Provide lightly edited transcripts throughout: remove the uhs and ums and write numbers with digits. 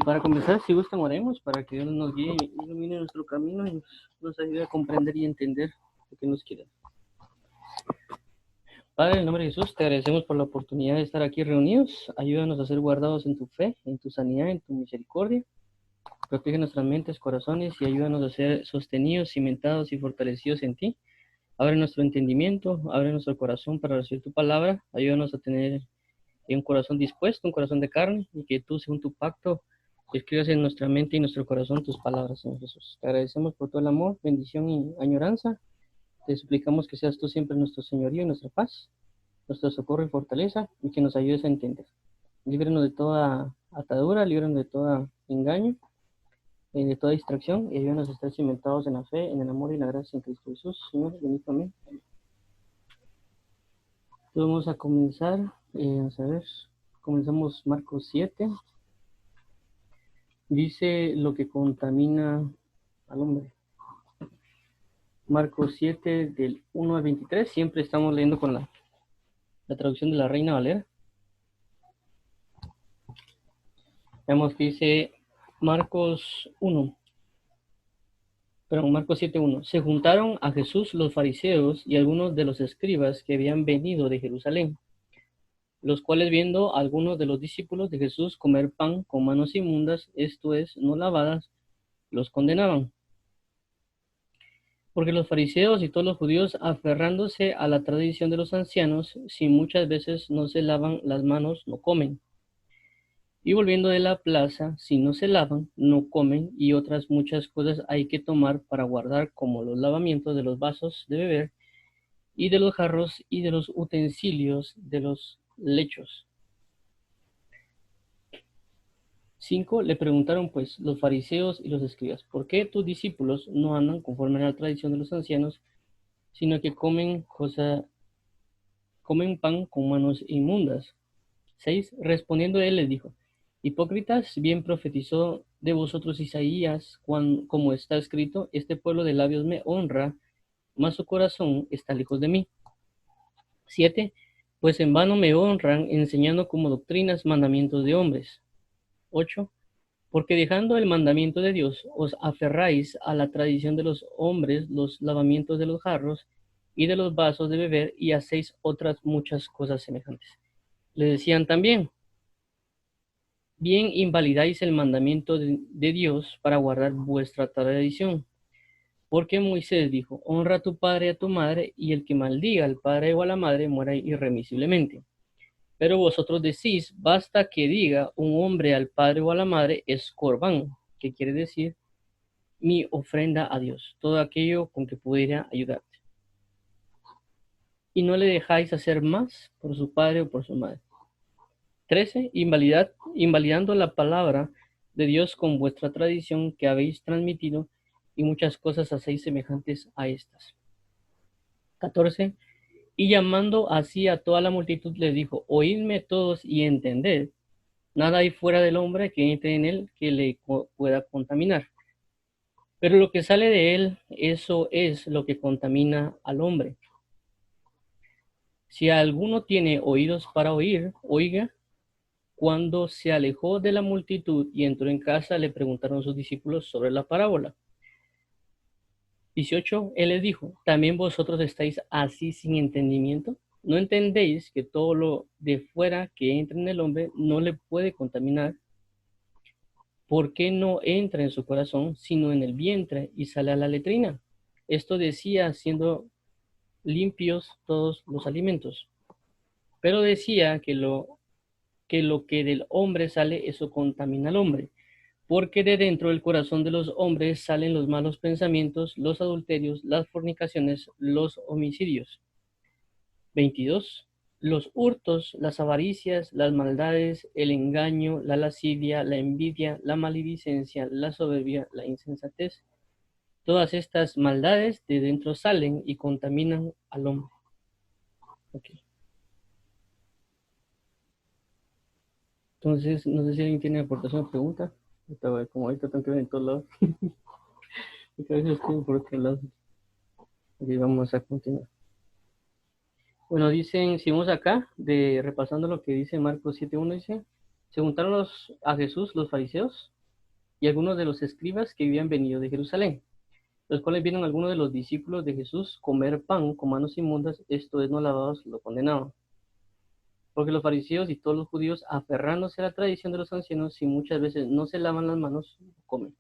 Para comenzar, si gustan, oremos para que Dios nos guíe y ilumine nuestro camino y nos ayude a comprender y entender lo que nos quiere. Padre, en el nombre de Jesús, te agradecemos por la oportunidad de estar aquí reunidos. Ayúdanos a ser guardados en tu fe, en tu sanidad, en tu misericordia. Protege nuestras mentes, corazones y ayúdanos a ser sostenidos, cimentados y fortalecidos en ti. Abre nuestro entendimiento, abre nuestro corazón para recibir tu palabra. Ayúdanos a tener un corazón dispuesto, un corazón de carne, y que tú, según tu pacto, escribas en nuestra mente y nuestro corazón tus palabras, Señor Jesús. Te agradecemos por todo el amor, bendición y añoranza. Te suplicamos que seas tú siempre nuestro señorío y nuestra paz, nuestro socorro y fortaleza, y que nos ayudes a entender. Líbranos de toda atadura, líbranos de todo engaño, de toda distracción, y ayúdanos a estar cimentados en la fe, en el amor y la gracia en Cristo Jesús. Señor, bendito amén. Entonces vamos a comenzar, vamos a ver, comenzamos Marcos 7. Dice lo que contamina al hombre. Marcos 7, del 1 al 23. Siempre estamos leyendo con la traducción de la Reina Valera. Vemos que dice Marcos 1, perdón, Marcos 7:1. Se juntaron a Jesús los fariseos y algunos de los escribas que habían venido de Jerusalén, los cuales, viendo a algunos de los discípulos de Jesús comer pan con manos inmundas, esto es, no lavadas, los condenaban. Porque los fariseos y todos los judíos, aferrándose a la tradición de los ancianos, si muchas veces no se lavan las manos, no comen. Y volviendo de la plaza, si no se lavan, no comen, y otras muchas cosas hay que tomar para guardar, como los lavamientos de los vasos de beber, y de los jarros, y de los utensilios de los lechos. 5. Le preguntaron pues los fariseos y los escribas: ¿por qué tus discípulos no andan conforme a la tradición de los ancianos, sino que comen pan con manos inmundas? 6. Respondiendo él les dijo: hipócritas, bien profetizó de vosotros Isaías, como está escrito: este pueblo de labios me honra, mas su corazón está lejos de mí. 7. Pues en vano me honran, enseñando como doctrinas mandamientos de hombres. 8. Porque dejando el mandamiento de Dios, os aferráis a la tradición de los hombres, los lavamientos de los jarros y de los vasos de beber, y hacéis otras muchas cosas semejantes. Le decían también: bien invalidáis el mandamiento de Dios para guardar vuestra tradición. Porque Moisés dijo: honra a tu padre y a tu madre, y el que maldiga al padre o a la madre muera irremisiblemente. Pero vosotros decís: basta que diga un hombre al padre o a la madre, es corbán, que quiere decir mi ofrenda a Dios, todo aquello con que pudiera ayudarte. Y no le dejáis hacer más por su padre o por su madre. 13. Invalidando la palabra de Dios con vuestra tradición que habéis transmitido, y muchas cosas hacéis semejantes a estas. 14. Y llamando así a toda la multitud, les dijo: oídme todos y entended, nada hay fuera del hombre que entre en él que le pueda contaminar, pero lo que sale de él, eso es lo que contamina al hombre. Si alguno tiene oídos para oír, oiga. Cuando se alejó de la multitud y entró en casa, le preguntaron sus discípulos sobre la parábola. 18. Él les dijo: ¿también vosotros estáis así sin entendimiento? ¿No entendéis que todo lo de fuera que entra en el hombre no le puede contaminar? ¿Por qué no entra en su corazón, sino en el vientre y sale a la letrina? Esto decía haciendo limpios todos los alimentos. Pero decía que lo que del hombre sale, eso contamina al hombre. Porque de dentro del corazón de los hombres salen los malos pensamientos, los adulterios, las fornicaciones, los homicidios. 22. Los hurtos, las avaricias, las maldades, el engaño, la lascivia, la envidia, la maledicencia, la soberbia, la insensatez. Todas estas maldades de dentro salen y contaminan al hombre. Okay. Entonces, no sé si alguien tiene aportación o pregunta. Como ahorita tengo que ver en todos lados. Porque a veces estoy por otro lado. Y vamos a continuar. Bueno, dicen, si vamos acá, repasando lo que dice Marcos 7:1, dice: Se juntaron a Jesús los fariseos y algunos de los escribas que habían venido de Jerusalén, los cuales vieron a algunos de los discípulos de Jesús comer pan con manos inmundas, esto es, no lavados, lo condenaban. Porque los fariseos y todos los judíos, aferrándose a la tradición de los ancianos, si muchas veces no se lavan las manos, comen.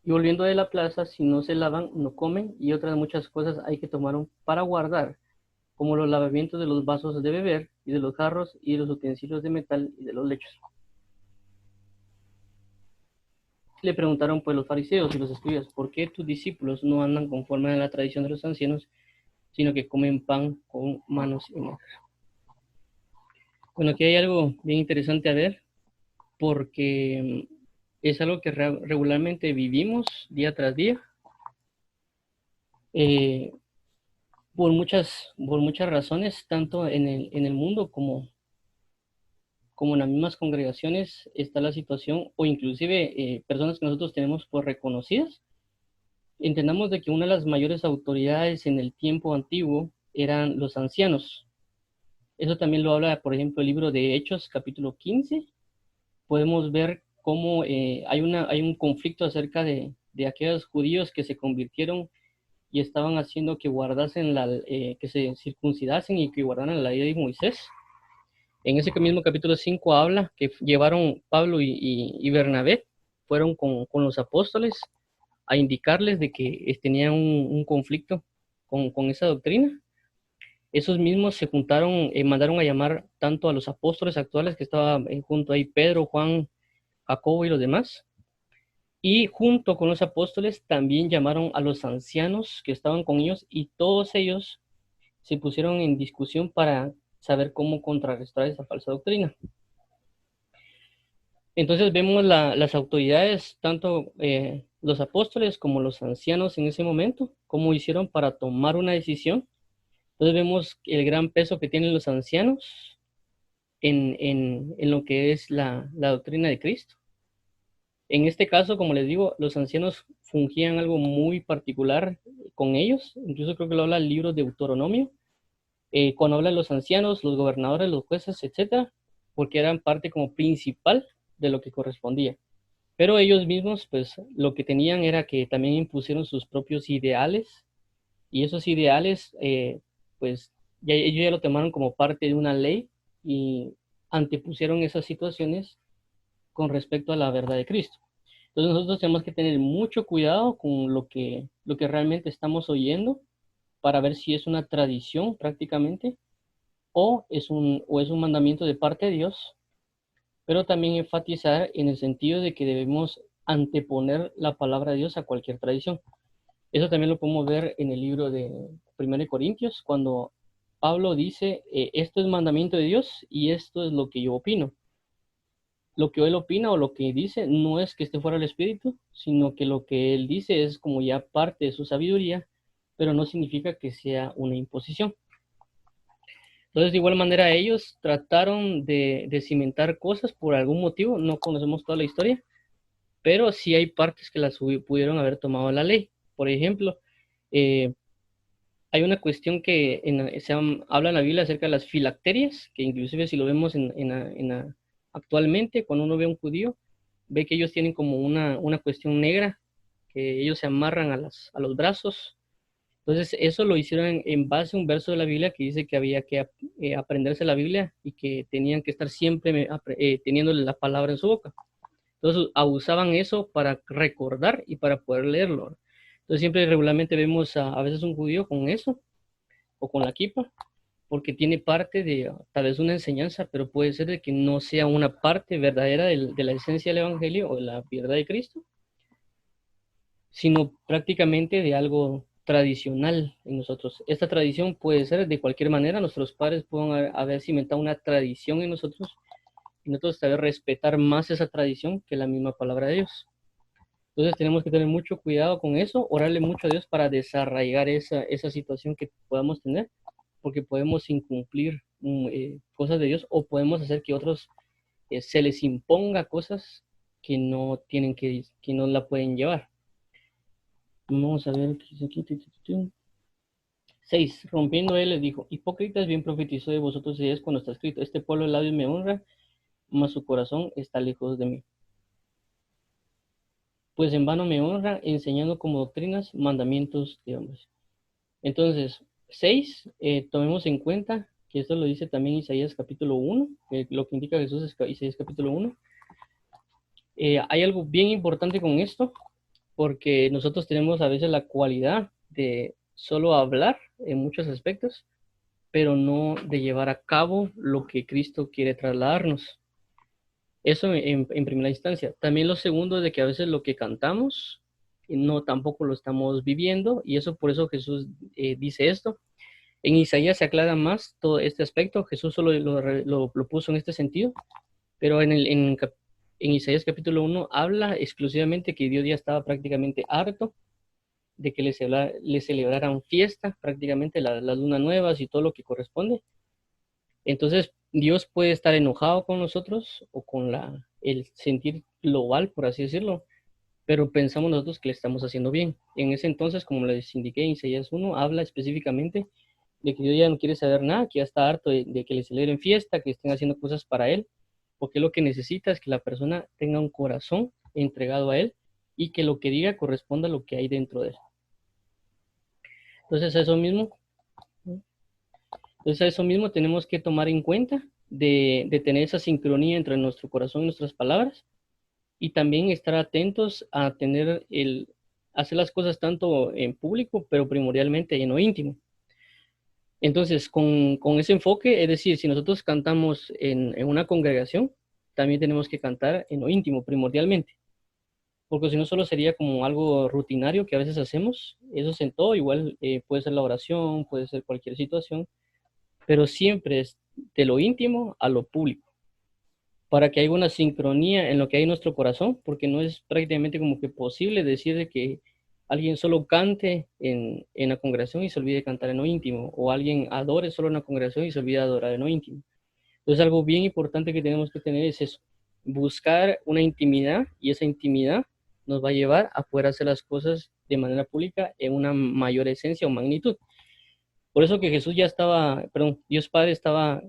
Y volviendo de la plaza, si no se lavan, no comen, y otras muchas cosas hay que tomar para guardar, como los lavamientos de los vasos de beber, y de los jarros, y de los utensilios de metal, y de los lechos. Le preguntaron pues los fariseos y los escribas, ¿por qué tus discípulos no andan conforme a la tradición de los ancianos, sino que comen pan con manos inmundas? Bueno, aquí hay algo bien interesante a ver, porque es algo que regularmente vivimos día tras día, eh, por muchas razones, tanto en el mundo como en las mismas congregaciones está la situación, o inclusive personas que nosotros tenemos por reconocidas. Entendamos de que una de las mayores autoridades en el tiempo antiguo eran los ancianos. Eso también lo habla, por ejemplo, el libro de Hechos, capítulo 15. Podemos ver cómo hay un conflicto acerca de aquellos judíos que se convirtieron y estaban haciendo que guardasen que se circuncidasen y que guardaran la ley de Moisés. En ese mismo capítulo 5 habla que llevaron Pablo y Bernabé, fueron con los apóstoles a indicarles de que tenían un conflicto con esa doctrina. Esos mismos se juntaron, mandaron a llamar tanto a los apóstoles actuales que estaban junto ahí, Pedro, Juan, Jacobo y los demás. Y junto con los apóstoles también llamaron a los ancianos que estaban con ellos y todos ellos se pusieron en discusión para saber cómo contrarrestar esa falsa doctrina. Entonces vemos las autoridades, tanto los apóstoles como los ancianos en ese momento, cómo hicieron para tomar una decisión. Entonces vemos el gran peso que tienen los ancianos en lo que es la doctrina de Cristo. En este caso, como les digo, los ancianos fungían algo muy particular con ellos. Incluso creo que lo habla el libro de Deuteronomio, cuando habla de los ancianos, los gobernadores, los jueces, etcétera, porque eran parte como principal de lo que correspondía. Pero ellos mismos, pues, lo que tenían era que también impusieron sus propios ideales, y esos ideales, pues, ellos ya lo tomaron como parte de una ley y antepusieron esas situaciones con respecto a la verdad de Cristo. Entonces nosotros tenemos que tener mucho cuidado con lo que realmente estamos oyendo para ver si es una tradición prácticamente o es un mandamiento de parte de Dios, pero también enfatizar en el sentido de que debemos anteponer la palabra de Dios a cualquier tradición. Eso también lo podemos ver en el libro de 1 Corintios, cuando Pablo dice, esto es mandamiento de Dios y esto es lo que yo opino. Lo que él opina o lo que dice no es que esté fuera del espíritu, sino que lo que él dice es como ya parte de su sabiduría, pero no significa que sea una imposición. Entonces, de igual manera, ellos trataron de cimentar cosas por algún motivo, no conocemos toda la historia, pero sí hay partes que las pudieron haber tomado la ley. Por ejemplo, eh, hay una cuestión que habla en la Biblia acerca de las filacterias, que inclusive si lo vemos actualmente, cuando uno ve a un judío, ve que ellos tienen como una cuestión negra, que ellos se amarran a los brazos. Entonces, eso lo hicieron en base a un verso de la Biblia que dice que había que aprenderse la Biblia y que tenían que estar siempre teniendo la palabra en su boca. Entonces, abusaban eso para recordar y para poder leerlo. Entonces, siempre regularmente vemos a veces un judío con eso o con la kipa, porque tiene parte de tal vez una enseñanza, pero puede ser de que no sea una parte verdadera de la esencia del Evangelio o de la verdad de Cristo, sino prácticamente de algo tradicional en nosotros. Esta tradición puede ser de cualquier manera, nuestros padres pueden haber cimentado una tradición en nosotros y nosotros saber respetar más esa tradición que la misma palabra de Dios. Entonces tenemos que tener mucho cuidado con eso, orarle mucho a Dios para desarraigar esa situación que podamos tener, porque podemos incumplir cosas de Dios o podemos hacer que otros se les imponga cosas que no tienen que no la pueden llevar. Vamos a ver qué dice aquí. 6. Rompiendo él les dijo, hipócritas, bien profetizó de vosotros Isaías cuando está escrito, este pueblo de labios me honra, mas su corazón está lejos de mí. Pues en vano me honra, enseñando como doctrinas mandamientos de hombres. Entonces, 6, tomemos en cuenta que esto lo dice también Isaías capítulo 1, lo que indica Jesús es Isaías capítulo 1. Hay algo bien importante con esto, porque nosotros tenemos a veces la cualidad de solo hablar en muchos aspectos, pero no de llevar a cabo lo que Cristo quiere trasladarnos. Eso en primera instancia. También lo segundo es de que a veces lo que cantamos no tampoco lo estamos viviendo, y eso por eso Jesús dice esto. En Isaías se aclara más todo este aspecto. Jesús solo lo puso en este sentido, pero en Isaías capítulo 1 habla exclusivamente que Dios ya estaba prácticamente harto de que le celebraran fiesta, prácticamente las lunas nuevas y todo lo que corresponde. Entonces, Dios puede estar enojado con nosotros o con el sentir global, por así decirlo, pero pensamos nosotros que le estamos haciendo bien. En ese entonces, como les indiqué en Isaías 1, habla específicamente de que Dios ya no quiere saber nada, que ya está harto de que le celebren fiesta, que estén haciendo cosas para Él, porque lo que necesita es que la persona tenga un corazón entregado a Él y que lo que diga corresponda a lo que hay dentro de Él. Entonces, eso mismo tenemos que tomar en cuenta de tener esa sincronía entre nuestro corazón y nuestras palabras, y también estar atentos a hacer las cosas tanto en público, pero primordialmente en lo íntimo. Entonces, con ese enfoque, es decir, si nosotros cantamos en una congregación, también tenemos que cantar en lo íntimo, primordialmente, porque si no solo sería como algo rutinario que a veces hacemos, eso es en todo, igual puede ser la oración, puede ser cualquier situación, pero siempre es de lo íntimo a lo público, para que haya una sincronía en lo que hay en nuestro corazón, porque no es prácticamente como que posible decir de que alguien solo cante en la congregación y se olvide de cantar en lo íntimo, o alguien adore solo en la congregación y se olvide de adorar en lo íntimo. Entonces, algo bien importante que tenemos que tener es eso, buscar una intimidad, y esa intimidad nos va a llevar a poder hacer las cosas de manera pública en una mayor esencia o magnitud. Por eso que Jesús ya estaba, perdón, Dios Padre estaba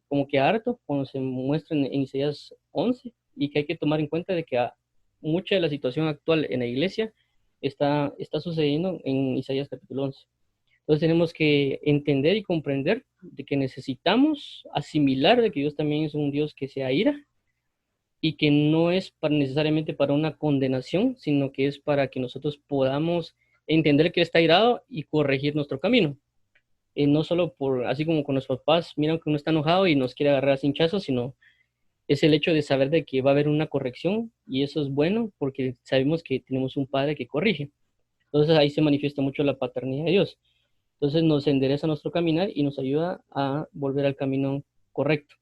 como que harto cuando se muestra en Isaías 11, y que hay que tomar en cuenta de que mucha de la situación actual en la iglesia está sucediendo en Isaías capítulo 11. Entonces tenemos que entender y comprender de que necesitamos asimilar de que Dios también es un Dios que se aira, y que no es necesariamente para una condenación, sino que es para que nosotros podamos entender que está airado y corregir nuestro camino. No solo así como con los papás, miran que uno está enojado y nos quiere agarrar a cinchazos, sino es el hecho de saber de que va a haber una corrección, y eso es bueno porque sabemos que tenemos un padre que corrige. Entonces ahí se manifiesta mucho la paternidad de Dios. Entonces nos endereza nuestro caminar y nos ayuda a volver al camino correcto.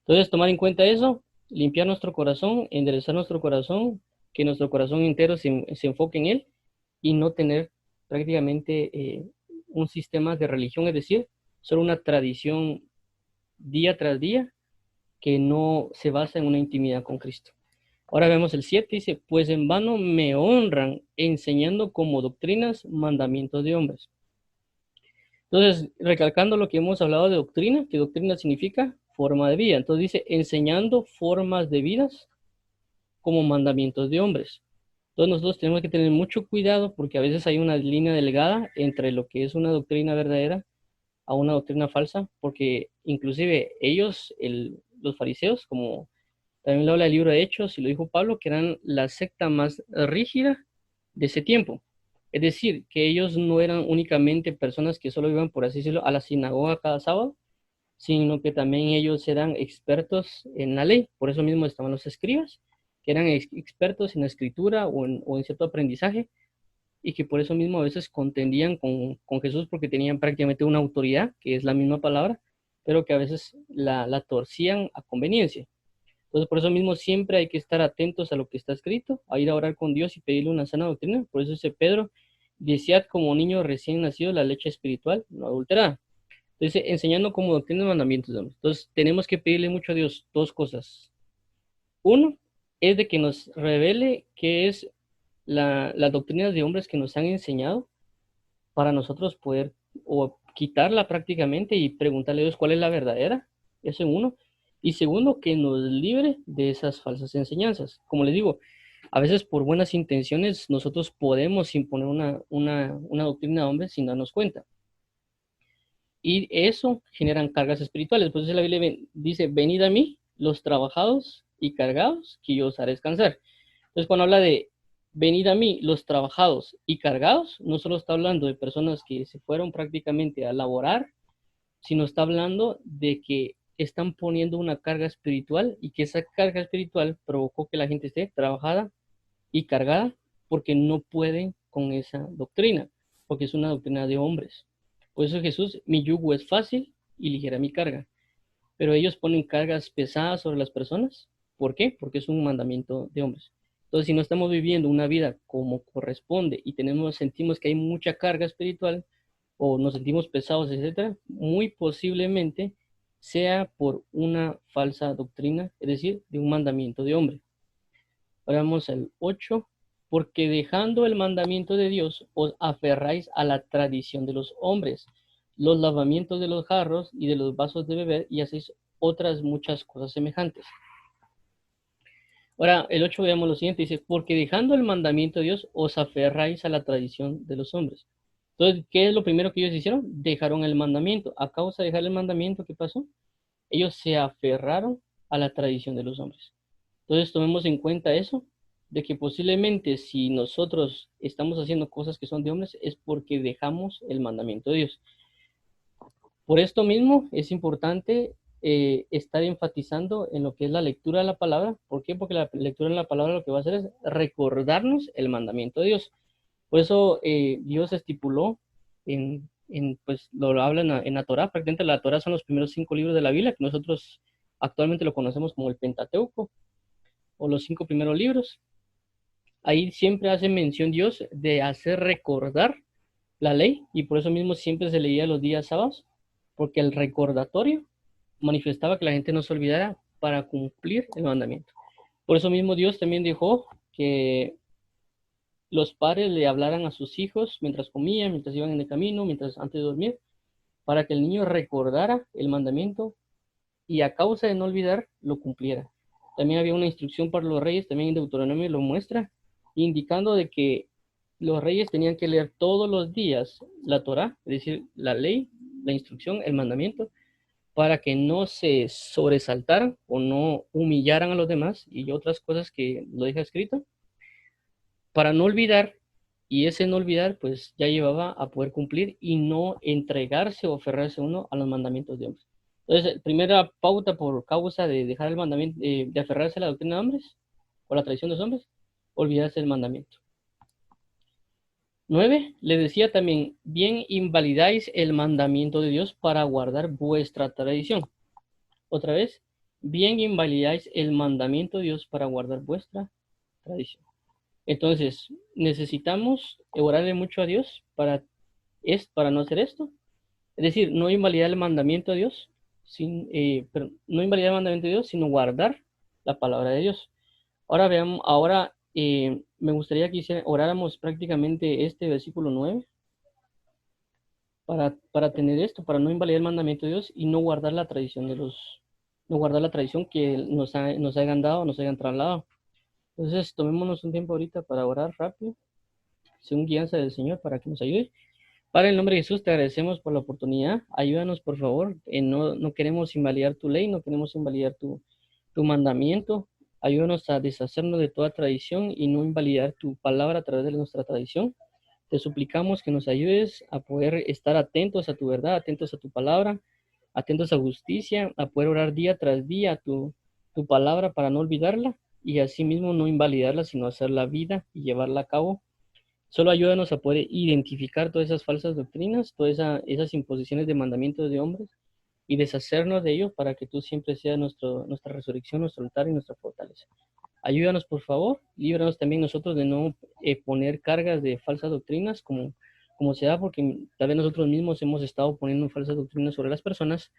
Entonces tomar en cuenta eso, limpiar nuestro corazón, enderezar nuestro corazón, que nuestro corazón entero se enfoque en Él, y no tener prácticamente un sistema de religión, es decir, solo una tradición día tras día que no se basa en una intimidad con Cristo. Ahora vemos el 7, dice, pues en vano me honran enseñando como doctrinas mandamientos de hombres. Entonces, recalcando lo que hemos hablado de doctrina, que doctrina significa forma de vida. Entonces dice, enseñando formas de vidas como mandamientos de hombres. Entonces nosotros tenemos que tener mucho cuidado, porque a veces hay una línea delgada entre lo que es una doctrina verdadera a una doctrina falsa, porque inclusive ellos, los fariseos, como también lo habla el libro de Hechos y lo dijo Pablo, que eran la secta más rígida de ese tiempo. Es decir, que ellos no eran únicamente personas que solo iban, por así decirlo, a la sinagoga cada sábado, sino que también ellos eran expertos en la ley. Por eso mismo estaban los escribas, que eran expertos en la escritura o en cierto aprendizaje, y que por eso mismo a veces contendían con Jesús, porque tenían prácticamente una autoridad, que es la misma palabra, pero que a veces la torcían a conveniencia. Entonces, por eso mismo siempre hay que estar atentos a lo que está escrito, a ir a orar con Dios y pedirle una sana doctrina. Por eso dice Pedro, desead como niño recién nacido la leche espiritual, no adulterada. Entonces, enseñando como doctrina y mandamientos. Entonces, tenemos que pedirle mucho a Dios dos cosas. Uno es de que nos revele qué es las doctrinas de hombres que nos han enseñado, para nosotros poder o quitarla prácticamente y preguntarle a Dios cuál es la verdadera. Eso en uno. Y segundo, que nos libre de esas falsas enseñanzas. Como les digo, a veces por buenas intenciones nosotros podemos imponer una doctrina de hombres sin darnos cuenta. Y eso generan cargas espirituales. Por eso la Biblia dice, venid a mí, los trabajados y cargados, que yo os haré descansar. Entonces, cuando habla de venid a mí, los trabajados y cargados, no solo está hablando de personas que se fueron prácticamente a laborar, sino está hablando de que están poniendo una carga espiritual y que esa carga espiritual provocó que la gente esté trabajada y cargada porque no pueden con esa doctrina, porque es una doctrina de hombres. Por eso Jesús, mi yugo es fácil y ligera mi carga. Pero ellos ponen cargas pesadas sobre las personas. ¿Por qué? Porque es un mandamiento de hombres. Entonces, si no estamos viviendo una vida como corresponde y sentimos que hay mucha carga espiritual o nos sentimos pesados, etcétera, muy posiblemente sea por una falsa doctrina, es decir, de un mandamiento de hombre. Ahora vamos al 8. Porque dejando el mandamiento de Dios, os aferráis a la tradición de los hombres, los lavamientos de los jarros y de los vasos de beber, y hacéis otras muchas cosas semejantes. Ahora, el 8 veamos lo siguiente, dice, porque dejando el mandamiento de Dios, os aferráis a la tradición de los hombres. Entonces, ¿qué es lo primero que ellos hicieron? Dejaron el mandamiento. A causa de dejar el mandamiento, ¿qué pasó? Ellos se aferraron a la tradición de los hombres. Entonces, tomemos en cuenta eso, de que posiblemente si nosotros estamos haciendo cosas que son de hombres, es porque dejamos el mandamiento de Dios. Por esto mismo es importante estar enfatizando en lo que es la lectura de la palabra. ¿Por qué? Porque la lectura de la palabra lo que va a hacer es recordarnos el mandamiento de Dios. Por eso Dios estipuló pues lo habla en la Torá. Prácticamente la Torá son los primeros 5 libros de la Biblia, que nosotros actualmente lo conocemos como el Pentateuco, o los 5 primeros libros. Ahí siempre hace mención Dios de hacer recordar la ley, y por eso mismo siempre se leía los días sábados, porque el recordatorio manifestaba que la gente no se olvidara para cumplir el mandamiento. Por eso mismo Dios también dejó que los padres le hablaran a sus hijos mientras comían, mientras iban en el camino, mientras antes de dormir, para que el niño recordara el mandamiento y a causa de no olvidar, lo cumpliera. También había una instrucción para los reyes, también en Deuteronomio lo muestra, indicando de que los reyes tenían que leer todos los días la Torá, es decir, la ley, la instrucción, el mandamiento, para que no se sobresaltaran o no humillaran a los demás y otras cosas que lo deja escrito, para no olvidar, y ese no olvidar pues ya llevaba a poder cumplir y no entregarse o aferrarse uno a los mandamientos de hombres. Entonces, primera pauta por causa de dejar el mandamiento, de aferrarse a la doctrina de hombres o la tradición de los hombres, olvidarse del mandamiento. 9. Le decía también, bien invalidáis el mandamiento de Dios para guardar vuestra tradición. Otra vez, bien invalidáis el mandamiento de Dios para guardar vuestra tradición. Entonces, necesitamos orarle mucho a Dios para no hacer esto. Es decir, no invalidar el mandamiento de Dios, no invalidar el mandamiento de Dios, sino guardar la palabra de Dios. Ahora veamos, me gustaría que oráramos prácticamente este versículo 9 para tener esto, para no invalidar el mandamiento de Dios y no guardar la tradición no guardar la tradición que nos hayan dado, nos hayan trasladado. Entonces, tomémonos un tiempo ahorita para orar rápido, según guianza del Señor, para que nos ayude. Padre, en el nombre de Jesús, te agradecemos por la oportunidad. Ayúdanos, por favor. No queremos invalidar tu ley, no queremos invalidar tu mandamiento. Ayúdanos a deshacernos de toda tradición y no invalidar tu palabra a través de nuestra tradición. Te suplicamos que nos ayudes a poder estar atentos a tu verdad, atentos a tu palabra, atentos a justicia, a poder orar día tras día tu palabra para no olvidarla y asimismo no invalidarla, sino hacerla vida y llevarla a cabo. Solo ayúdanos a poder identificar todas esas falsas doctrinas, todas esas imposiciones de mandamientos de hombres y deshacernos de ellos para que tú siempre seas nuestra resurrección, nuestro altar y nuestra fortaleza. Ayúdanos, por favor, líbranos también nosotros de no poner cargas de falsas doctrinas como se da, porque tal vez nosotros mismos hemos estado poniendo falsas doctrinas sobre las personas,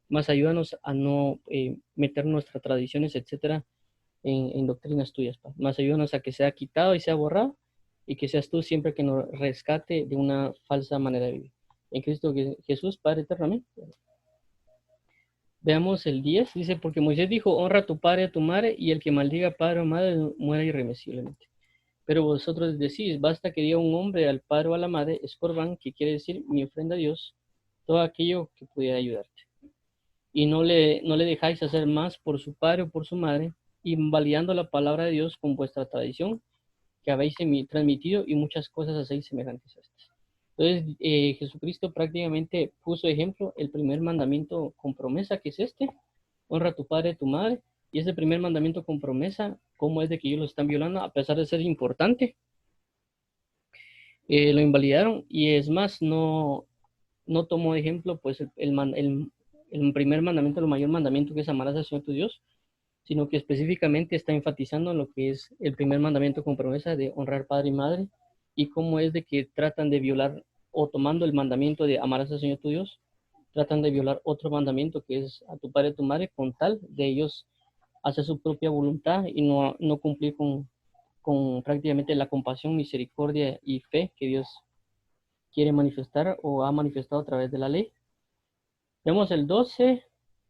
más ayúdanos a no meter nuestras tradiciones, etcétera, en doctrinas tuyas, pa. Más ayúdanos a que sea quitado y sea borrado, y que seas tú siempre que nos rescate de una falsa manera de vivir. en Cristo Jesús, Padre eterno. Amén. Veamos el 10, dice, porque Moisés dijo, honra a tu padre y a tu madre, y el que maldiga padre o madre muera irremisiblemente. Pero vosotros decís, basta que diga un hombre al padre o a la madre, es corbán, que quiere decir mi ofrenda a Dios, todo aquello que pudiera ayudarte. Y no le dejáis hacer más por su padre o por su madre, invalidando la palabra de Dios con vuestra tradición que habéis transmitido y muchas cosas hacéis semejantes a estas. Entonces, Jesucristo prácticamente puso ejemplo el primer mandamiento con promesa, que es este, honra a tu padre y a tu madre, y ese primer mandamiento con promesa, cómo es de que ellos lo están violando, a pesar de ser importante, lo invalidaron, y es más, no tomó de ejemplo pues el primer mandamiento, el mayor mandamiento, que es amarás al Señor tu Dios, sino que específicamente está enfatizando lo que es el primer mandamiento con promesa de honrar padre y madre, y cómo es de que tratan de violar, o tomando el mandamiento de amarás al Señor tu Dios, tratan de violar otro mandamiento que es a tu padre y tu madre, con tal de ellos hacer su propia voluntad y no cumplir con prácticamente la compasión, misericordia y fe que Dios quiere manifestar o ha manifestado a través de la ley. Vemos el 12,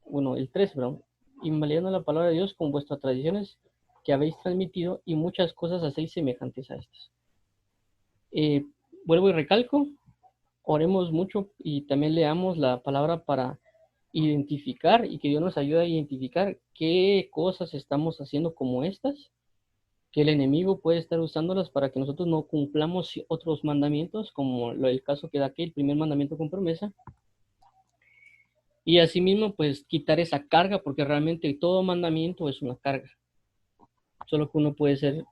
bueno, el 13, perdón, invalidando la palabra de Dios con vuestras tradiciones que habéis transmitido y muchas cosas hacéis semejantes a estas. Eh, Vuelvo y recalco, oremos mucho y también leamos la palabra para identificar y que Dios nos ayude a identificar qué cosas estamos haciendo como estas, que el enemigo puede estar usándolas para que nosotros no cumplamos otros mandamientos, como el caso que da aquí, el primer mandamiento con promesa. Y asimismo, pues quitar esa carga, porque realmente todo mandamiento es una carga. Solo que uno puede ser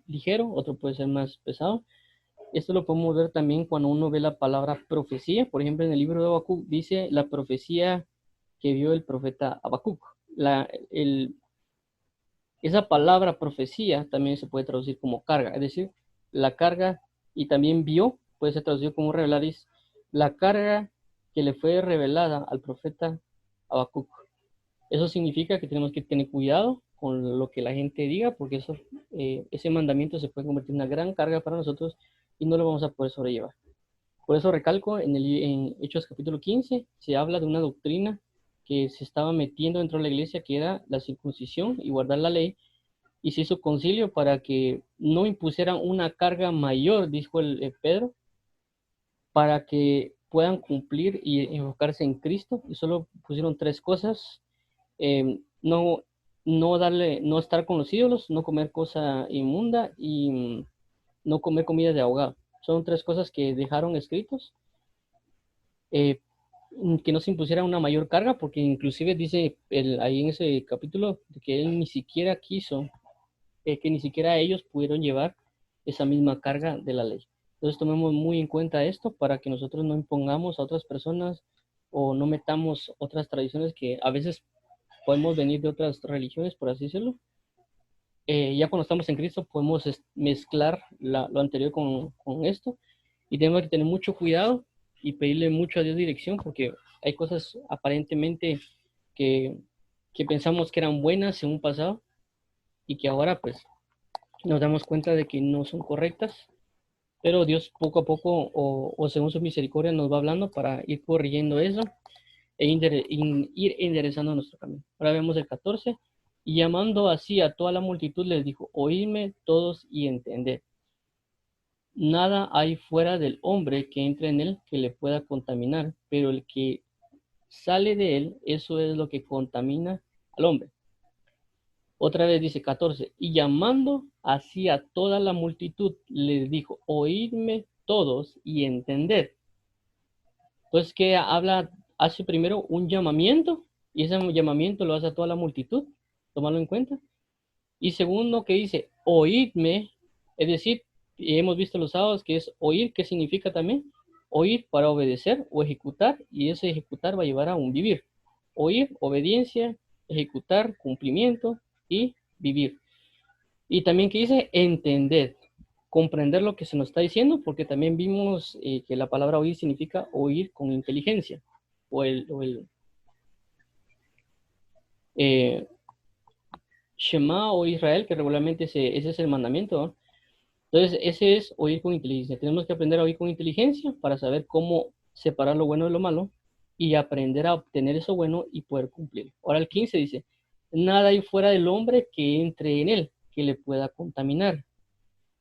ligero, otro puede ser más pesado. Esto lo podemos ver también cuando uno ve la palabra profecía. Por ejemplo, en el libro de Habacuc dice la profecía que vio el profeta Habacuc. Esa palabra profecía también se puede traducir como carga, es decir, la carga, y también vio, puede ser traducido como revelar, es la carga que le fue revelada al profeta Habacuc. Eso significa que tenemos que tener cuidado con lo que la gente diga, porque ese mandamiento se puede convertir en una gran carga para nosotros y no lo vamos a poder sobrellevar. Por eso recalco, en Hechos capítulo 15 se habla de una doctrina que se estaba metiendo dentro de la iglesia, que era la circuncisión y guardar la ley, y se hizo concilio para que no impusieran una carga mayor, dijo el Pedro, para que puedan cumplir y enfocarse en Cristo, y solo pusieron tres cosas: no, no estar con los ídolos, no comer cosa inmunda y no comer comida de ahogado. Son tres cosas que dejaron escritos, eh, que no se impusiera una mayor carga, porque inclusive dice ahí en ese capítulo que él ni siquiera quiso, que ni siquiera ellos pudieron llevar esa misma carga de la ley. Entonces tomemos muy en cuenta esto para que nosotros no impongamos a otras personas o no metamos otras tradiciones que a veces podemos venir de otras religiones, por así decirlo. Ya cuando estamos en Cristo podemos mezclar lo anterior con esto, y tenemos que tener mucho cuidado y pedirle mucho a Dios dirección, porque hay cosas aparentemente que, que pensamos que eran buenas en un pasado y que ahora pues nos damos cuenta de que no son correctas, pero Dios poco a poco o según su misericordia nos va hablando para ir corrigiendo eso e ir enderezando nuestro camino. Ahora vemos el 14. Y llamando así a toda la multitud les dijo, oídme todos y entended. Nada hay fuera del hombre que entre en él que le pueda contaminar, pero el que sale de él, eso es lo que contamina al hombre. Otra vez dice 14, y llamando así a toda la multitud les dijo, oídme todos y entended. Entonces, ¿qué habla? Hace primero un llamamiento, y ese llamamiento lo hace a toda la multitud, tomarlo en cuenta. Y segundo, que dice, oídme, es decir, y hemos visto los sábados que es oír, ¿qué significa también? Oír para obedecer o ejecutar, y ese ejecutar va a llevar a un vivir. Oír, obediencia, ejecutar, cumplimiento y vivir. Y también que dice entender, comprender lo que se nos está diciendo, porque también vimos que la palabra oír significa oír con inteligencia, o el eh, Shema o Israel, que regularmente ese es el mandamiento, ¿no? Entonces, ese es oír con inteligencia. Tenemos que aprender a oír con inteligencia para saber cómo separar lo bueno de lo malo y aprender a obtener eso bueno y poder cumplir. Ahora el 15 dice, nada hay fuera del hombre que entre en él, que le pueda contaminar,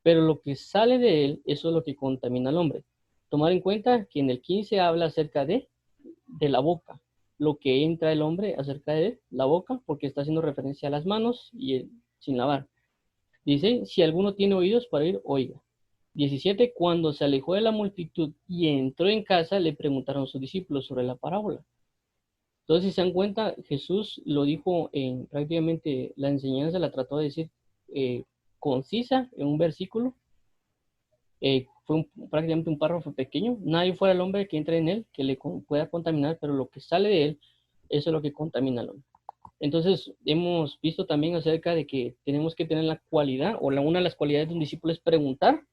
pero lo que sale de él, eso es lo que contamina al hombre. Tomar en cuenta que en el 15 habla acerca de la boca, lo que entra el hombre acerca de la boca, porque está haciendo referencia a las manos y sin lavar. Dice, si alguno tiene oídos para oír, oiga. 17. Cuando se alejó de la multitud y entró en casa, le preguntaron sus discípulos sobre la parábola. Entonces, si se dan cuenta, Jesús lo dijo en prácticamente la enseñanza, la trató de decir concisa en un versículo. Fue prácticamente un párrafo pequeño. Nadie fuera el hombre que entre en él, que le pueda contaminar, pero lo que sale de él, eso es lo que contamina al hombre. Entonces, hemos visto también acerca de que tenemos que tener la cualidad, o una de las cualidades de un discípulo es preguntar,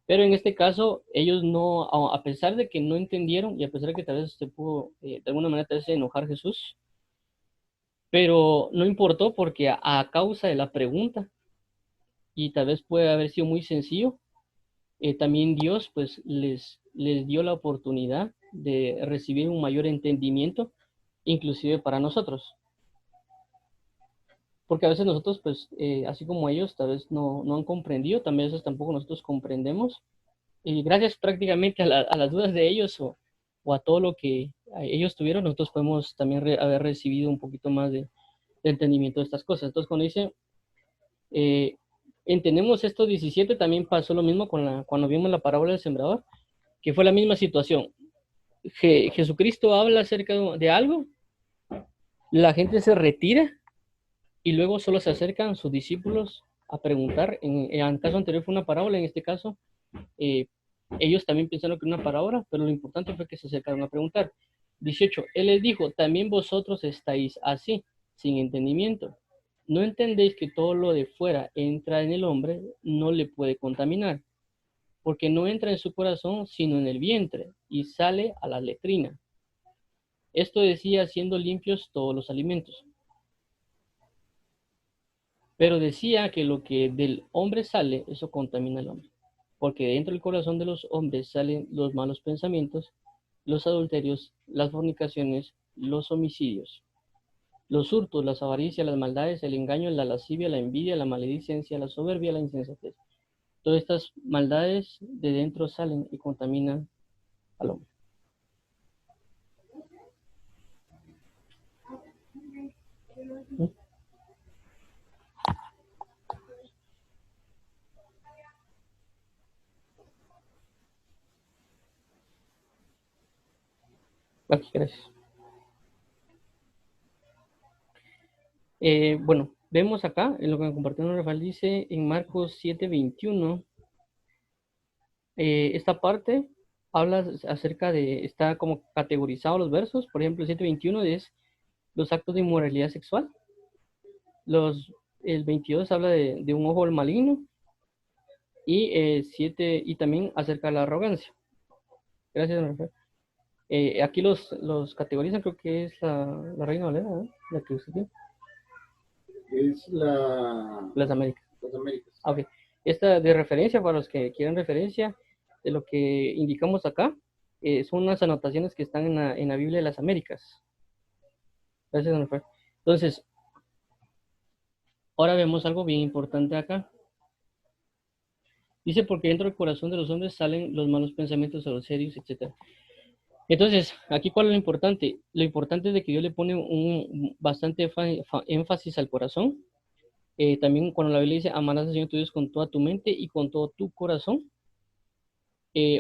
pero en este caso, ellos no, a pesar de que no entendieron, y a pesar de que tal vez se pudo, de alguna manera, tal vez enojar Jesús, pero no importó porque a causa de la pregunta, y tal vez puede haber sido muy sencillo, también Dios pues les dio la oportunidad de recibir un mayor entendimiento, inclusive para nosotros. Porque a veces nosotros, pues, así como ellos, tal vez no han comprendido, también a veces tampoco nosotros comprendemos. Y gracias prácticamente a las dudas de ellos o a todo lo que ellos tuvieron, nosotros podemos también haber recibido un poquito más de entendimiento de estas cosas. Entonces, cuando dice, eh, entendemos esto 17, también pasó lo mismo cuando vimos la parábola del sembrador, que fue la misma situación. Jesucristo habla acerca de algo, la gente se retira y luego solo se acercan sus discípulos a preguntar. En el caso anterior fue una parábola, en este caso eh, ellos también pensaron que era una parábola, pero lo importante fue que se acercaron a preguntar. 18. Él les dijo, también vosotros estáis así, sin entendimiento. ¿No entendéis que todo lo de fuera entra en el hombre, no le puede contaminar? Porque no entra en su corazón, sino en el vientre, y sale a la letrina. Esto decía siendo limpios todos los alimentos. Pero decía que lo que del hombre sale, eso contamina al hombre. Porque dentro del corazón de los hombres salen los malos pensamientos, los adulterios, las fornicaciones, los homicidios, los hurtos, las avaricias, las maldades, el engaño, la lascivia, la envidia, la maledicencia, la soberbia, la insensatez. Todas estas maldades de dentro salen y contaminan al hombre. ¿Mm? Aquí, gracias. Bueno, vemos acá, en lo que me compartió Rafael, dice en Marcos 7:21, esta parte habla acerca de, está como categorizado los versos, por ejemplo, el 7:21 es los actos de inmoralidad sexual, el 22 habla de un ojo maligno, y 7, y también acerca de la arrogancia. Gracias, don Rafael. Aquí los categorizan, creo que es la Reina Valera, ¿no? La que usted tiene. Es Las Américas. Las Américas. Ok. Esta de referencia, para los que quieran referencia de lo que indicamos acá, son unas anotaciones que están en la Biblia de las Américas. Gracias, don Rafael. Entonces, ahora vemos algo bien importante acá. Dice, porque dentro del corazón de los hombres salen los malos pensamientos, los serios, etc. Entonces, aquí cuál es lo importante. Lo importante es de que Dios le pone un bastante énfasis al corazón. También cuando la Biblia dice, amarás al Señor tu Dios con toda tu mente y con todo tu corazón.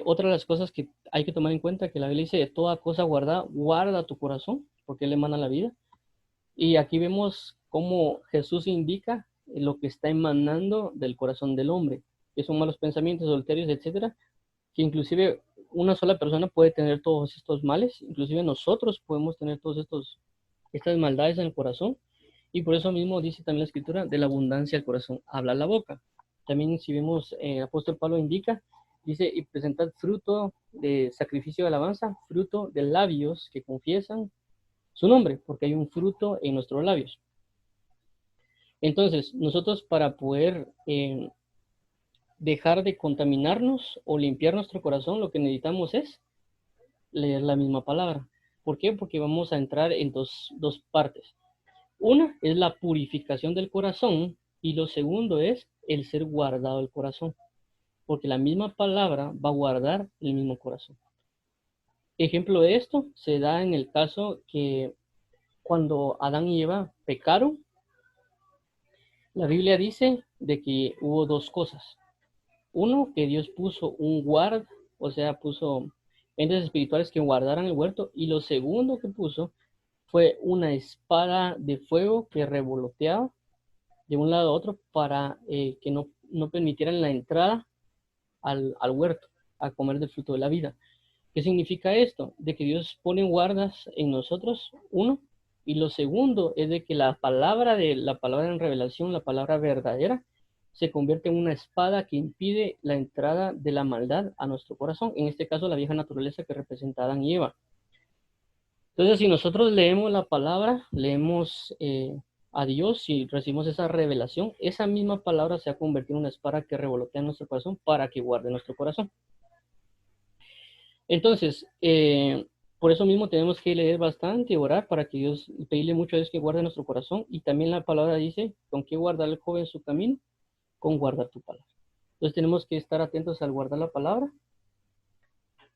Otra de las cosas que hay que tomar en cuenta, que la Biblia dice, de toda cosa guarda, guarda tu corazón, porque Él emana la vida. Y aquí vemos cómo Jesús indica lo que está emanando del corazón del hombre, que son malos pensamientos, adulterios, etcétera, que inclusive una sola persona puede tener todos estos males, inclusive nosotros podemos tener estas maldades en el corazón, y por eso mismo dice también la escritura, de la abundancia del corazón habla la boca. También si vemos, el apóstol Pablo indica, dice, y presentad fruto de sacrificio de alabanza, fruto de labios que confiesan su nombre, porque hay un fruto en nuestros labios. Entonces, nosotros para poder dejar de contaminarnos o limpiar nuestro corazón, lo que necesitamos es leer la misma palabra. ¿Por qué? Porque vamos a entrar en dos partes. Una es la purificación del corazón y lo segundo es el ser guardado del corazón, porque la misma palabra va a guardar el mismo corazón. Ejemplo de esto se da en el caso que cuando Adán y Eva pecaron, la Biblia dice de que hubo dos cosas. Uno, que Dios puso un guard, o sea, puso entes espirituales que guardaran el huerto. Y lo segundo que puso fue una espada de fuego que revoloteaba de un lado a otro para que no permitieran la entrada al huerto, a comer del fruto de la vida. ¿Qué significa esto? De que Dios pone guardas en nosotros, uno, y lo segundo es de que la palabra en revelación, la palabra verdadera, se convierte en una espada que impide la entrada de la maldad a nuestro corazón, en este caso la vieja naturaleza que representa a Adán y Eva. Entonces, si nosotros leemos la palabra, leemos a Dios y recibimos esa revelación, esa misma palabra se ha convertido en una espada que revolotea nuestro corazón para que guarde nuestro corazón. Entonces, por eso mismo tenemos que leer bastante y orar para que Dios, pedirle mucho a Dios que guarde nuestro corazón. Y también la palabra dice, ¿con qué guardar el joven su camino? Con guardar tu palabra. Entonces tenemos que estar atentos al guardar la palabra.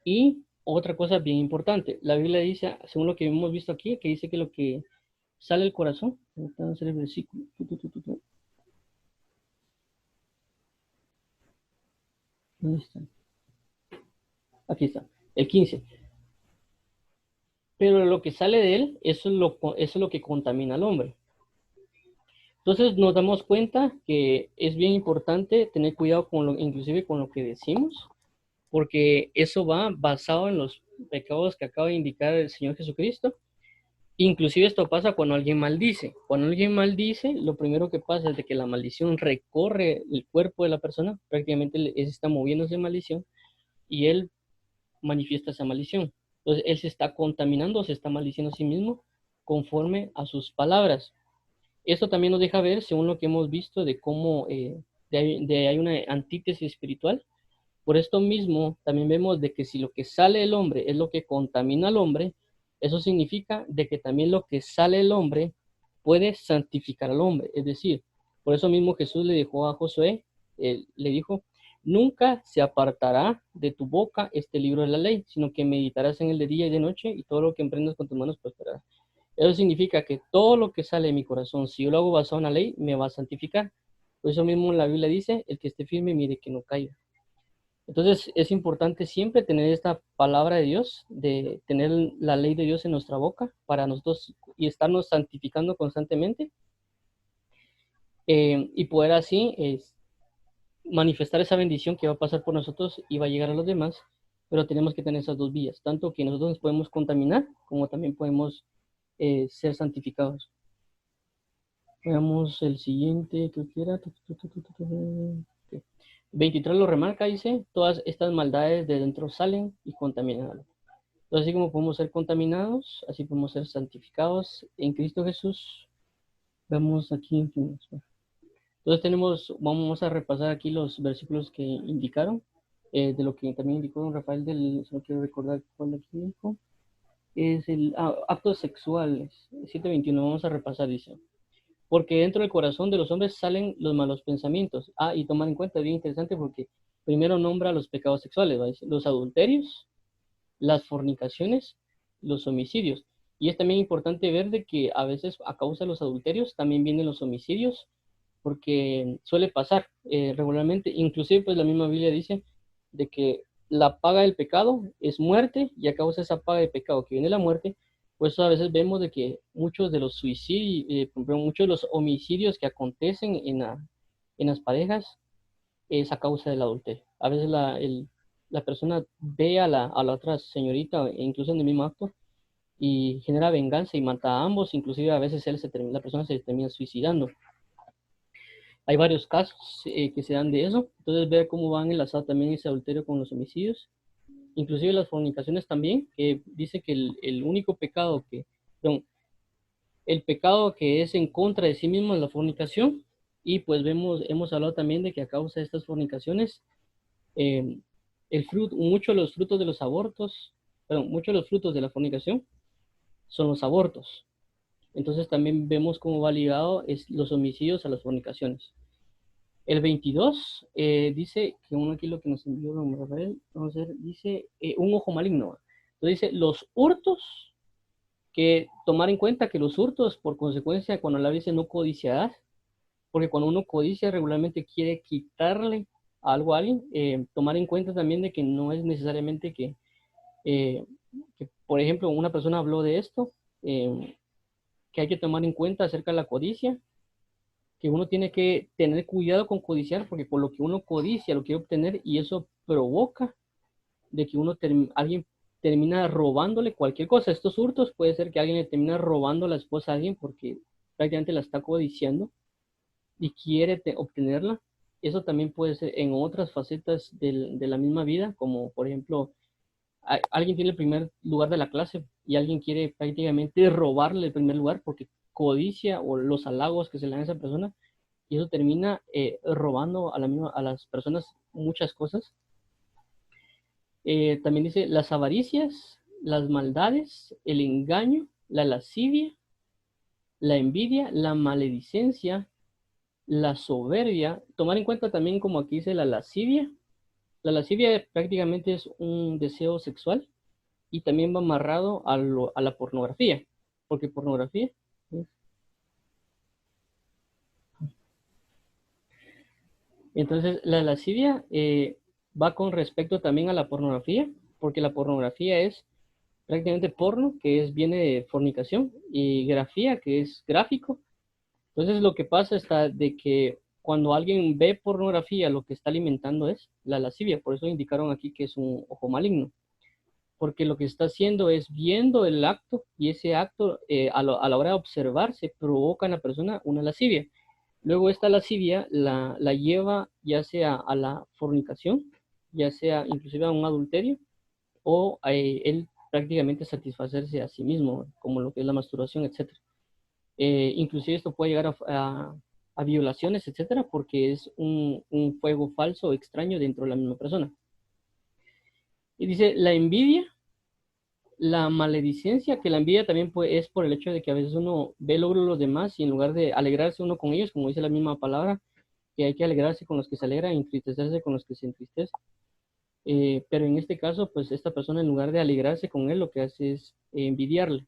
Y otra cosa bien importante, la Biblia dice, según lo que hemos visto aquí, que dice que lo que sale del corazón, entonces el versículo, ¿dónde está? Aquí está, el 15. Pero lo que sale de él, eso es lo que contamina al hombre. Entonces nos damos cuenta que es bien importante tener cuidado inclusive con lo que decimos, porque eso va basado en los pecados que acaba de indicar el Señor Jesucristo. Inclusive esto pasa cuando alguien maldice. Cuando alguien maldice, lo primero que pasa es de que la maldición recorre el cuerpo de la persona, prácticamente él está moviéndose en maldición y él manifiesta esa maldición. Entonces él se está contaminando, se está maldiciendo a sí mismo conforme a sus palabras. Esto también nos deja ver, según lo que hemos visto, de cómo hay una antítesis espiritual. Por esto mismo, también vemos de que si lo que sale del hombre es lo que contamina al hombre, eso significa de que también lo que sale del hombre puede santificar al hombre. Es decir, por eso mismo Jesús le dijo a Josué, le dijo, nunca se apartará de tu boca este libro de la ley, sino que meditarás en él de día y de noche y todo lo que emprendas con tus manos prosperará. Eso significa que todo lo que sale de mi corazón, si yo lo hago basado en la ley, me va a santificar. Por eso mismo la Biblia dice, el que esté firme, mire que no caiga. Entonces es importante siempre tener esta palabra de Dios, de tener la ley de Dios en nuestra boca para nosotros y estarnos santificando constantemente y poder así manifestar esa bendición que va a pasar por nosotros y va a llegar a los demás, pero tenemos que tener esas dos vías, tanto que nosotros nos podemos contaminar como también podemos ser santificados. Veamos el siguiente, creo que era. 23 lo remarca, dice, todas estas maldades de dentro salen y contaminan. Entonces, así como podemos ser contaminados, así podemos ser santificados en Cristo Jesús. Vemos aquí. Entonces vamos a repasar aquí los versículos que indicaron, de lo que también indicó don Rafael, solo quiero recordar cuál aquí dijo, es actos sexuales, 7:21, vamos a repasar, dice. Porque dentro del corazón de los hombres salen los malos pensamientos. Y tomar en cuenta, es bien interesante porque primero nombra los pecados sexuales, ¿va? Los adulterios, las fornicaciones, los homicidios. Y es también importante ver de que a veces a causa de los adulterios también vienen los homicidios, porque suele pasar regularmente, inclusive pues la misma Biblia dice de que la paga del pecado es muerte y a causa de esa paga de pecado que viene la muerte, pues a veces vemos de que muchos de los suicidios, muchos de los homicidios que acontecen en las parejas es a causa del adulterio. A veces la persona ve a la otra señorita, incluso en el mismo acto, y genera venganza y mata a ambos, inclusive a veces la persona se termina suicidando. Hay varios casos que se dan de eso, entonces ver cómo van enlazados también ese adulterio con los homicidios, inclusive las fornicaciones también, que dice que el único pecado perdón, el pecado que es en contra de sí mismo es la fornicación, y pues hemos hablado también de que a causa de estas fornicaciones, muchos de los frutos de los abortos perdón, muchos de los frutos de la fornicación son los abortos. Entonces también vemos cómo va ligado los homicidios a las fornicaciones. El 22 dice, que uno aquí lo que nos envió don Rafael, vamos a ver, dice un ojo maligno. Entonces dice, los hurtos, que tomar en cuenta que los hurtos, por consecuencia, cuando la dice no codiciarás, porque cuando uno codicia regularmente quiere quitarle algo a alguien, tomar en cuenta también de que no es necesariamente eh, que, por ejemplo, una persona habló de esto, que hay que tomar en cuenta acerca de la codicia, que uno tiene que tener cuidado con codiciar, porque por lo que uno codicia lo quiere obtener y eso provoca de que alguien termina robándole cualquier cosa. Estos hurtos puede ser que alguien le termina robando la esposa a alguien porque prácticamente la está codiciando y quiere obtenerla. Eso también puede ser en otras facetas de la misma vida, como por ejemplo, alguien tiene el primer lugar de la clase y alguien quiere prácticamente robarle el primer lugar porque codicia o los halagos que se le dan a esa persona y eso termina robando a las personas muchas cosas. También dice las avaricias, las maldades, el engaño, la lascivia, la envidia, la maledicencia, la soberbia. Tomar en cuenta también como aquí dice la lascivia. La lascivia prácticamente es un deseo sexual y también va amarrado a la pornografía, porque pornografía. Entonces, la lascivia va con respecto también a la pornografía, porque la pornografía es prácticamente porno, viene de fornicación, y grafía, que es gráfico. Entonces, lo que pasa está de que cuando alguien ve pornografía, lo que está alimentando es la lascivia. Por eso indicaron aquí que es un ojo maligno, porque lo que está haciendo es viendo el acto y ese acto a la hora de observarse provoca en la persona una lascivia. Luego esta lascivia la lleva ya sea a la fornicación, ya sea inclusive a un adulterio, o él prácticamente satisfacerse a sí mismo, como lo que es la masturbación, etcétera. Inclusive esto puede llegar a violaciones, etcétera, porque es un fuego falso o extraño dentro de la misma persona. Y dice, la envidia, la maledicencia, que la envidia también es por el hecho de que a veces uno ve logros de los demás y en lugar de alegrarse uno con ellos, como dice la misma palabra, que hay que alegrarse con los que se alegran y entristecerse con los que se entristecen. Pero en este caso, pues esta persona en lugar de alegrarse con él, lo que hace es envidiarle.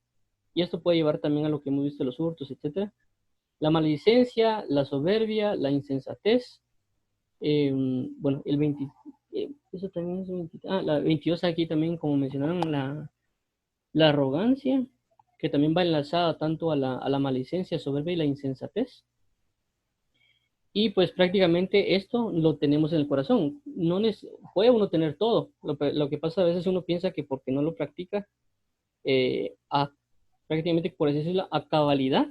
Y esto puede llevar también a lo que hemos visto, los hurtos, etcétera. La maledicencia, la soberbia, la insensatez. Bueno, el 20, eso también es 20, la 22 aquí también, como mencionaron, la arrogancia, que también va enlazada tanto a la maledicencia, soberbia y la insensatez. Y pues prácticamente esto lo tenemos en el corazón. No puede uno tener todo. Lo que pasa a veces uno piensa que porque no lo practica, prácticamente por así decirlo, a cabalidad,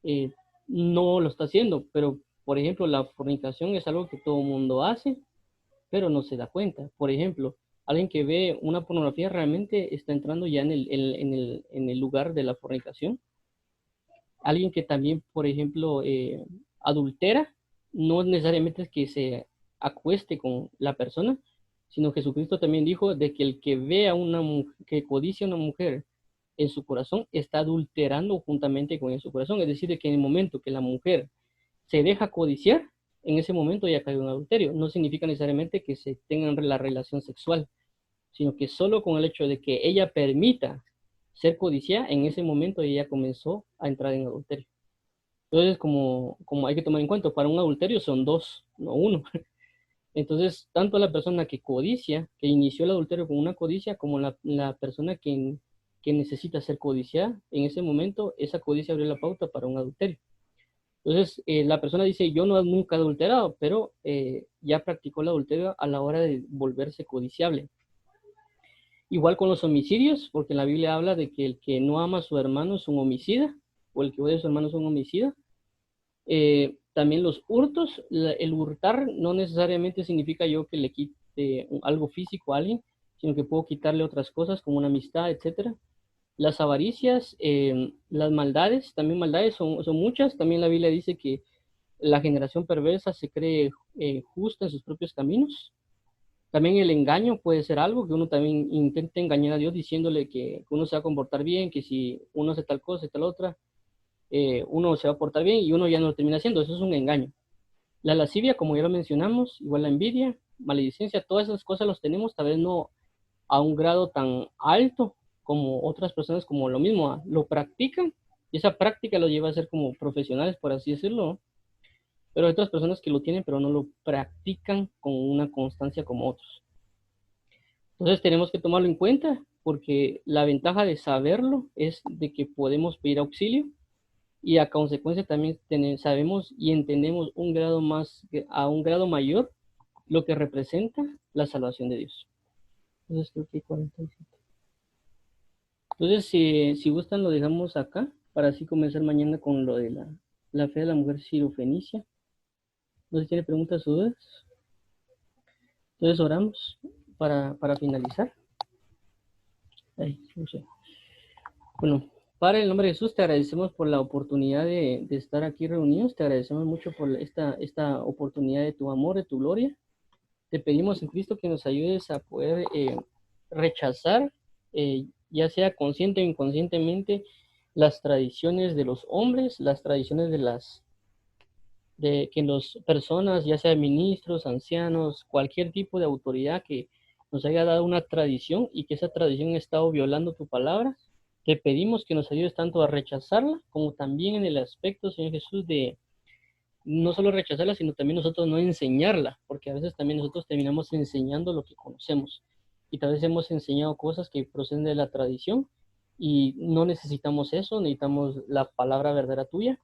eh, no lo está haciendo. Pero, por ejemplo, la fornicación es algo que todo el mundo hace, pero no se da cuenta. Por ejemplo, alguien que ve una pornografía realmente está entrando ya en el lugar de la fornicación. Alguien que también, por ejemplo, adultera, no necesariamente es que se acueste con la persona, sino Jesucristo también dijo de que el que ve a una mujer, que codicia a una mujer en su corazón, está adulterando juntamente con en su corazón. Es decir, de que en el momento que la mujer se deja codiciar, en ese momento ya cae un adulterio. No significa necesariamente que se tengan la relación sexual, sino que solo con el hecho de que ella permita ser codiciada, en ese momento ella comenzó a entrar en adulterio. Entonces, como hay que tomar en cuenta, para un adulterio son dos, no uno. Entonces, tanto la persona que codicia, que inició el adulterio con una codicia, como la persona que necesita ser codiciada, en ese momento esa codicia abrió la pauta para un adulterio. Entonces, la persona dice, yo no nunca he adulterado, pero ya practicó el adulterio a la hora de volverse codiciable. Igual con los homicidios, porque la Biblia habla de que el que no ama a su hermano es un homicida, o el que odia a su hermano es un homicida. También los hurtos, el hurtar no necesariamente significa yo que le quite algo físico a alguien, sino que puedo quitarle otras cosas como una amistad, etcétera. Las avaricias, las maldades, también maldades son muchas. También la Biblia dice que la generación perversa se cree justa en sus propios caminos. También el engaño puede ser algo que uno también intente engañar a Dios diciéndole que uno se va a comportar bien, que si uno hace tal cosa y tal otra, uno se va a portar bien y uno ya no lo termina haciendo. Eso es un engaño. La lascivia, como ya lo mencionamos, igual la envidia, maledicencia, todas esas cosas los tenemos, tal vez no a un grado tan alto como otras personas, como lo mismo, lo practican y esa práctica lo lleva a ser como profesionales, por así decirlo, pero hay otras personas que lo tienen, pero no lo practican con una constancia como otros. Entonces tenemos que tomarlo en cuenta porque la ventaja de saberlo es de que podemos pedir auxilio y a consecuencia también sabemos y entendemos un grado más, a un grado mayor lo que representa la salvación de Dios. Entonces creo que hay 47. Entonces, si gustan, lo dejamos acá para así comenzar mañana con lo de la fe de la mujer sirofenicia. No sé si tiene preguntas o dudas. Entonces oramos para finalizar. Ay, no sé. Bueno, Padre, en el nombre de Jesús, te agradecemos por la oportunidad de estar aquí reunidos. Te agradecemos mucho por esta oportunidad de tu amor, de tu gloria. Te pedimos en Cristo que nos ayudes a poder rechazar, ya sea consciente o inconscientemente, las tradiciones de los hombres, las tradiciones de que las personas, ya sea ministros, ancianos, cualquier tipo de autoridad que nos haya dado una tradición y que esa tradición ha estado violando tu palabra, te pedimos que nos ayudes tanto a rechazarla como también en el aspecto, Señor Jesús, de no solo rechazarla, sino también nosotros no enseñarla, porque a veces también nosotros terminamos enseñando lo que conocemos. Y tal vez hemos enseñado cosas que proceden de la tradición y no necesitamos eso, necesitamos la palabra verdadera tuya,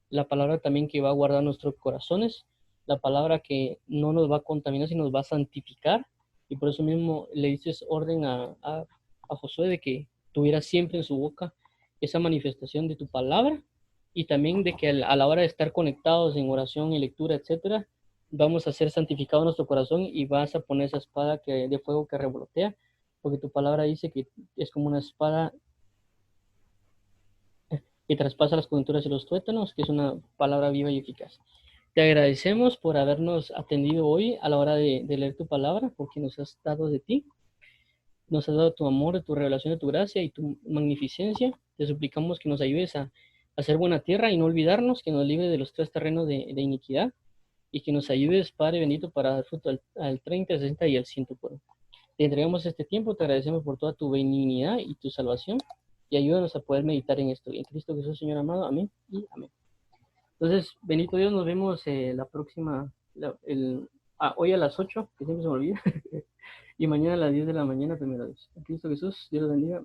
la palabra también que va a guardar nuestros corazones, la palabra que no nos va a contaminar, sino nos va a santificar. Y por eso mismo le dices orden a Josué de que tuviera siempre en su boca esa manifestación de tu palabra y también de que a la hora de estar conectados en oración y lectura, etcétera, vamos a ser santificados en nuestro corazón y vas a poner esa espada de fuego que revolotea, porque tu palabra dice que es como una espada que traspasa las coyunturas y los tuétanos, que es una palabra viva y eficaz. Te agradecemos por habernos atendido hoy a la hora de leer tu palabra, porque nos has dado de ti, nos has dado tu amor, tu revelación de tu gracia y tu magnificencia. Te suplicamos que nos ayudes a hacer buena tierra y no olvidarnos, que nos libre de los tres terrenos de iniquidad y que nos ayudes, Padre bendito, para dar fruto al 30, al 60 y al 100 por uno. Te entregamos este tiempo, te agradecemos por toda tu benignidad y tu salvación y ayúdanos a poder meditar en esto. Y en Cristo Jesús, Señor amado, amén y amén. Entonces, bendito Dios, nos vemos la próxima, hoy a las 8, que siempre se me olvida, y mañana a las 10 de la mañana, primero Dios. En Cristo Jesús, Dios los bendiga.